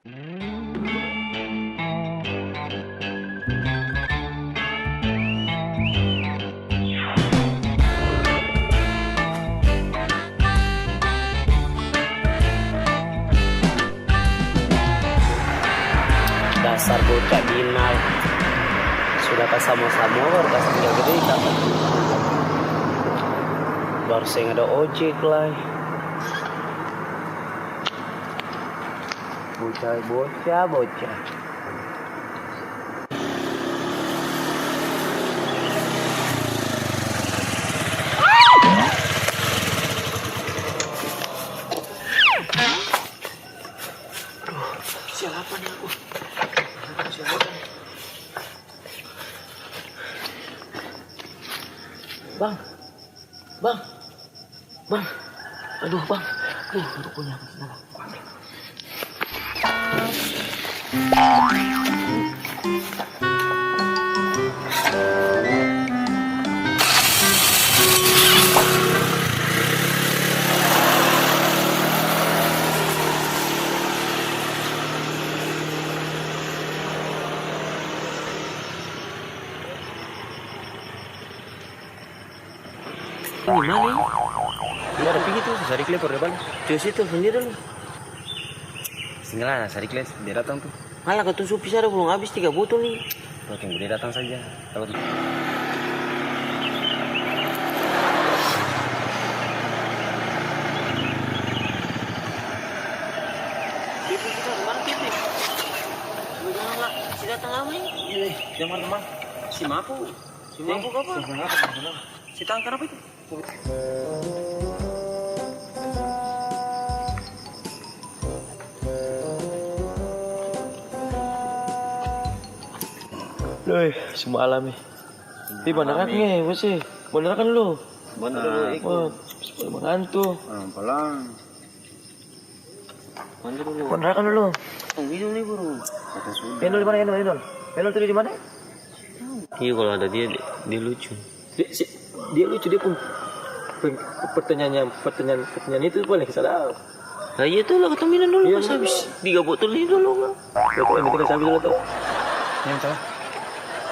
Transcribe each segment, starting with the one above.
Dasar bocah binal. Sudah sama-sama baru kasih tinggal gede kan. Baru saya ada ojek lah. Bocah. Siapa nih aku? Bang. Aduh, Bang. Untuk punya aku. Ini mana ya? Ini ada pergi tuh, Sari Kle por depan. Di situ sendiri lu. Sini lah, Sari Kle, dia datang tuh. Malah ketusuk pisau belum habis 3 botol nih. Tuh, tunggu dia datang saja. Tahu tuh. Kipi kita kemana Kipi? Jangan lah, si datang lama nih. Jangan teman. Si Mapu. Si mabuk apa? Si tangkar apa itu? Loh, semalam nih. Di beneran nih, bos. Beneran kan lu? Bener. Wah, mengantuk. Pelan. Mandi dulu. Beneran kan lu? Minum nih, Bro. Enol di mana? Enol tuh di mana? Iya, kalau ada dia lucu. Dia lucu, dia pun pertanyaan itu paling salah. Nah iya tuh lah, kata minum dulu pas habis 3 botol ini dulu kan. Betul, yang penting habis dulu tuh. Yang salah.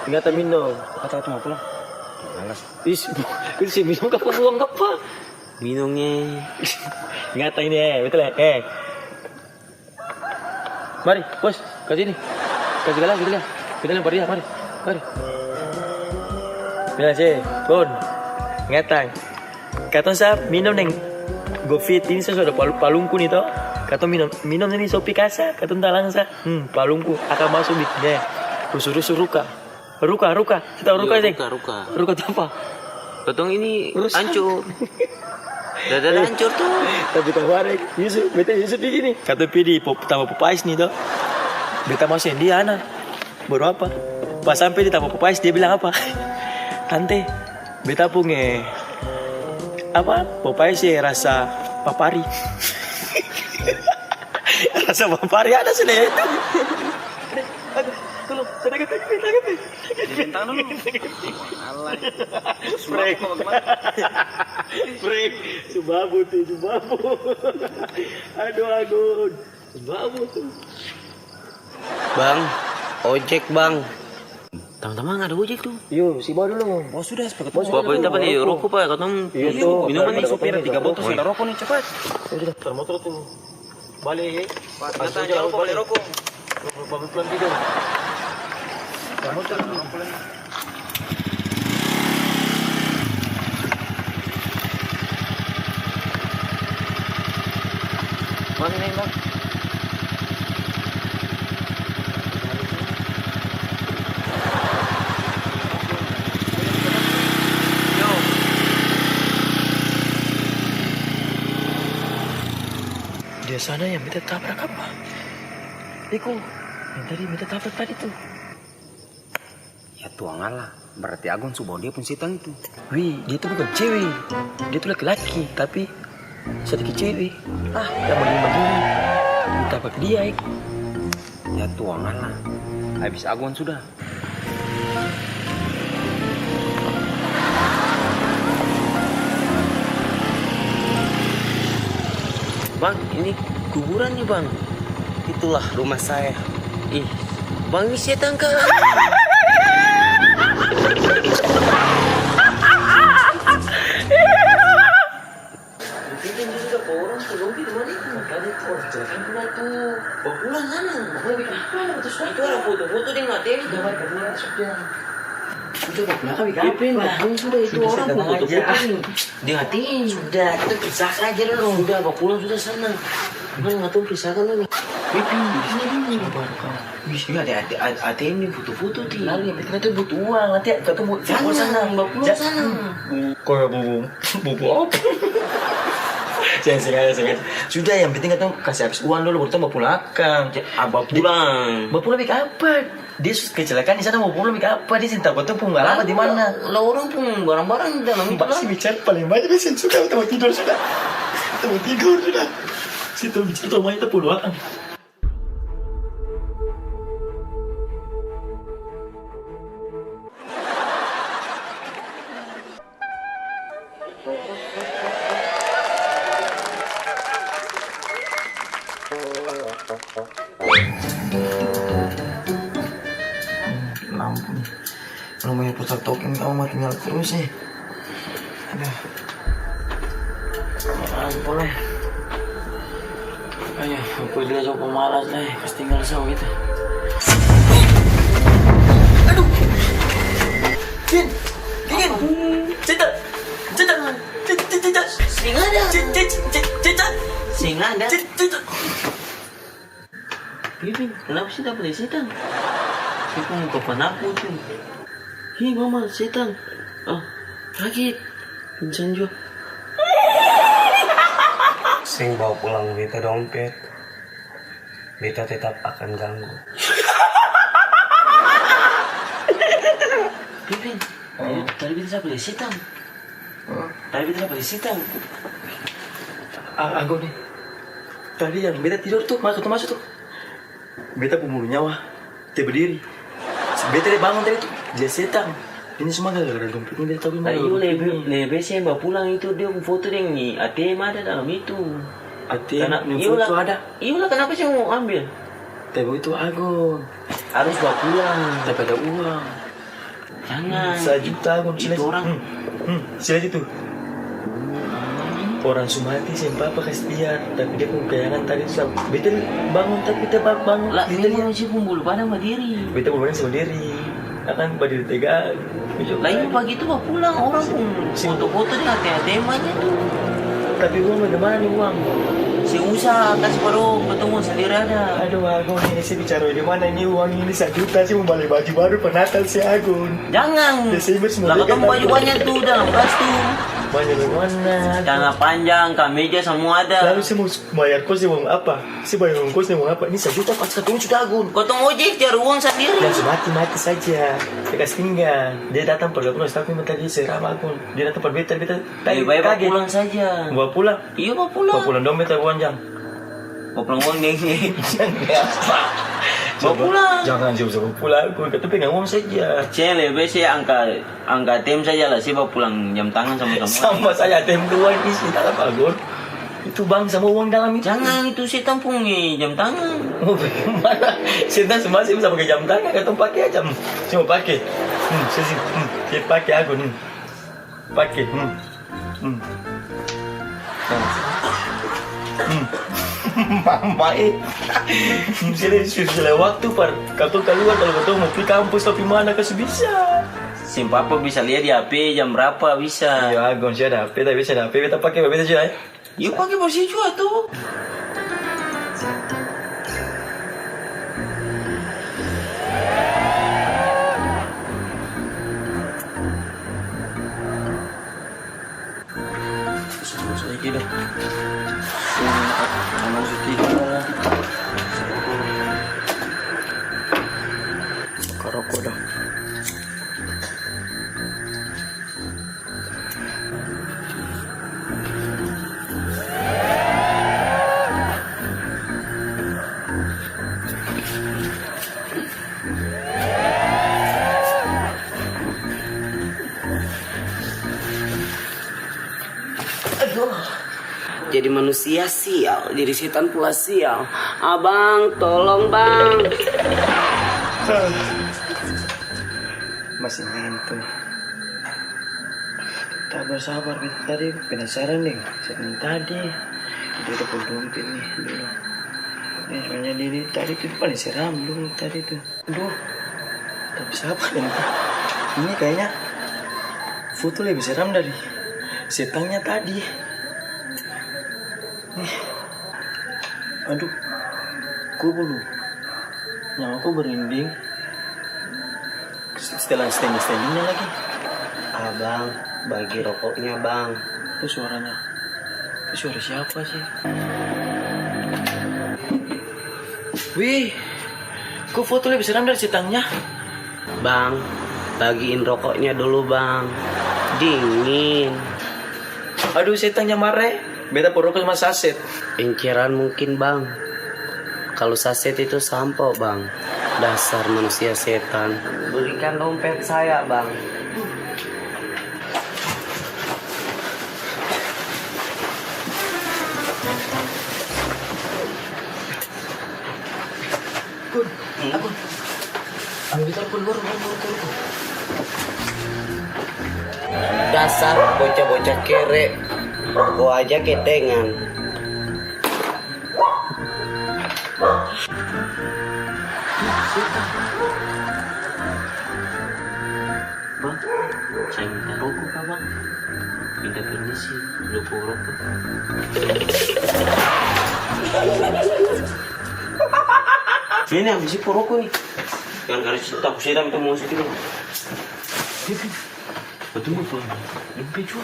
Tinggal minum. Kata cuma pulang. Malas. Itu sih minum kapal buang kapal. Minumnya. Ingatan ini betul ya. Mari, bos, kasih ini. Kasih galang, kita lempar dia, mari. Bila sih, Bon. Ingatan. Kata saya minum neng Gofit ini saya sudah palungku nih toh. Kata minum ini sopi kasa, kata entah langsa. Palungku akan masuk di ya. Rusuh ruka. Kita ruka sih. Ruka apa? Potong ini hancur. Dada hancur tuh. Tapi kemarin Yusuf di sini. Kata PD tambah popais nih toh. Beta masih dia anak. Baru apa? Pas sampai di tambah popais dia bilang apa? Tante, beta punya apa? Popeye sih rasa papari. Rasa papari ada sih itu. Tolong, tangan. Bintang dulu. Alah. Break. Subabu. Aduh. Subabu tuh. Bang, ojek bang. Teman-teman ada ojek tuh. Yuk, si bawa dulu. Oh sudah, sepakat. Bapak minta beli rokok pak, katanya minuman nih. Sopir 3 botol sudah rokok nih cepat. Sudah, termotor tuh. Balik. Kata jangan lupa beli rokok. Bapak pulang tidur. Termotor pulang. Mana nih bang? Dia sana yang minta tabrak apa? Iko, yang tadi minta tabrak tadi tuh. Ya tuangan lah. Berarti Agon subawa dia pun sitang itu. Wih, dia tuh bukan cewek. Dia tuh laki-laki, tapi sedikit cewek. Yang begini. Tabrak dia, Ik. Ya tuangan lah. Habis Agon sudah. Bang, ini kuburan nih bang. itulah rumah saya. Ih, Bang, ini setan kah? Orang belum di mana itu? Tadi orang jalan pula tuh. Bawa pulang sana. Bawa bikin apa? Itu orang foto-foto dia nggak tahu. Dapat pulang sudah. Sudah bawa pulang kami kapan? Bang sudah itu orang foto-foto dia nggak tahu. Sudah kita pisahkan aja dulu. Sudah bawa pulang sudah sana. Mana nggak tahu pisahkan dulu. Pipi di sini. Bisa ada ATM nih foto-foto ti. Lalu yang kita tuh butuh uang nanti ketemu Sana, bawa pulang sana. Kau bubu apa? Jangan. Sudah yang penting katong kasih habis uang dulu baru mau pulang akang. Abah pulang. Mau pulang bik apa? Dia kecelakaan di sana mau pulang bik apa? Dia cinta katong pengalaman di mana? Lah orang pun barang-barang di dalam itu Mbak lah. sih bicara paling banyak biasanya suka kita mau tidur sudah. Kita mau tidur sudah. Situ bicara rumahnya itu pulang akang. Lampu nih. Rumahnya putar token kamu mati nyala terus nih. Aduh. Lampu lah. Ayo, aku dia jauh pemalas lah. Pas tinggal saw gitu. Aduh. Din. Cita. Singa ada. Cita. Singa ada. Cita. Bibi, kenapa sih dapat setan? Aku mau ke penakut tuh. Hei mama, setan. Oh, kaget. Pingsan juga. Sing bawa pulang beta dompet, beta tetap akan ganggu. Bibi, tadi beta siapa lihat setan? Tadi beta siapa lihat setan? Aku nih. Tadi yang beta tidur tuh, masuk tuh. Beta pembunuh nyawa. Dia berdiri. Beta dia bangun tadi tuh. Dia setan. Ini semua gara-gara dompet ini beta tahu Ayo lebih saya bawa pulang itu dia foto dia nih ATM ada dalam itu. ATM ini foto ada. Iya lah kenapa sih mau ambil? Tapi itu Agun. Harus bawa pulang. Tapi ada uang. Jangan. 1 juta Agun. Itu orang. Sila itu. Orang Sumati sih papa kasih dia, tapi dia pun kayangan tadi sama. Beta bangun tapi kita bangun. Lah Beta memang sih pembulu pada berdiri. Beta bangun sendiri. Akan berdiri tegak. Lah ini pagi itu bawa pulang orang pun foto-foto di ATM aja tuh. Tapi uang bagaimana nih uang? Si usaha kasih baru ketemu sendiri ada. Aduh Agun, ini sih bicara di mana ini uang ini 1 juta sih mau beli baju baru penatal si Agun. Jangan. Desember semua. Lah ketemu baju banyak tuh dalam tas tuh. Banyak bagaimana? Celana panjang, kemeja semua ada. Lalu saya mau bayar kos uang apa? Saya bayar uang kos uang apa? Ini 1 juta pas ketemu sudah Agun. Kotong ojek cari uang sendiri. Langsung mati saja. Dia kasih tinggal. Dia datang pergi pulang tapi minta dia seram Agun. Dia datang pergi beta Lebih baik bawa pulang saja. Bawa pulang. Iya bawa pulang. Bawa pulang dompet uang jam. Bawa pulang uang nih. Bawa pulang. Jangan jauh-jauh pulang. Aku kata pegang uang saja. Saya lebih saya angka ATM saja lah. Saya bawa pulang jam tangan sama-sama. Sama saya ATM keluar ini sih tak apa Agun. Itu bang sama uang dalam itu. Jangan itu saya tampung nih jam tangan. Oh bagaimana? Sinta semua sih bisa pakai jam tangan. Kata pakai aja. Saya mau pakai. Saya pakai Agun. Pakai. Mama sudah waktu par kau keluar kalau kau mau pergi kampus tapi mana kasih bisa. Si papa bisa lihat di HP jam berapa bisa. Ya Agun sih ada HP tapi bisa ada HP kita pakai beta saja. Yuk pakai bersih juga tuh. Saya kira. Masuk tidur. Koroko dah. jadi manusia sial, jadi setan pula sial. Abang, tolong bang. Masih ngantuk. Tak bersabar kita tadi penasaran nih. Setan tadi kita dapat dompet nih dulu. Ini sebenarnya ini tadi tuh paling seram dulu tadi tuh. Aduh, tak bisa apa nih. Ini kayaknya foto lebih seram dari setannya tadi. Nih. Aduh, kok belum. Nyawa aku berinding. Setelah standingnya lagi. Abang, bagi rokoknya bang. Itu suaranya. Itu suara siapa sih? Wih, kok foto lebih seram dari setannya? Bang, bagiin rokoknya dulu bang. Dingin. Aduh, setannya marah. Beta porokok sama saset. Inceran mungkin bang. Kalau saset itu sampo bang. Dasar manusia setan. Berikan dompet saya bang. Aku ambil telepon baru. Dasar bocah-bocah kere. Gua aja ketengan. Bang, saya minta rokok kah bang? Minta permisi, lupa rokok. Ini habis itu rokok nih. Gara-gara cinta aku sedang minta mau sedih. Betul betul. Mimpi jual.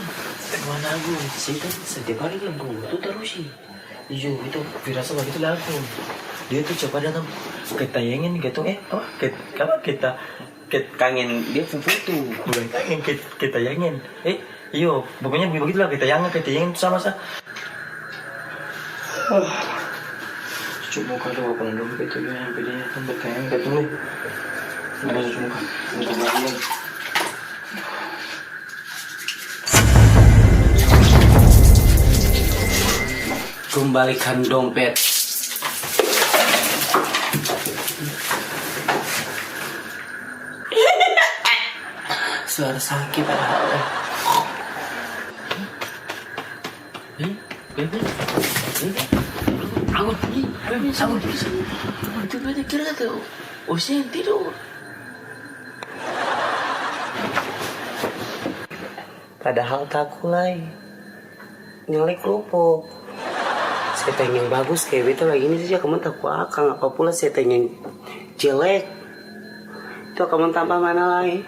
Mana aku? Saya kan setiap hari bilang kau itu terus sih. Iya, itu firasa begitu lah aku. Dia tuh coba datang ketayangin gitu apa? Kangen dia foto. Bukan kangen ketayangin. Iyo, pokoknya begitulah ketayangin sama sa. Cuma kalau apa dompet itu yang pedenya tempat kayang ketemu. Nggak cuma kan. Kembalikan dompet. Suara sakit padahal. Aku bisa. Itu berarti kira tuh. Usia yang tidur. Padahal tak kulai. Nyalek lupuk. Setan yang bagus kayak beta lagi ini saja kamu tak akan apa pula setan yang jelek. Itu kamu tambah mana lagi?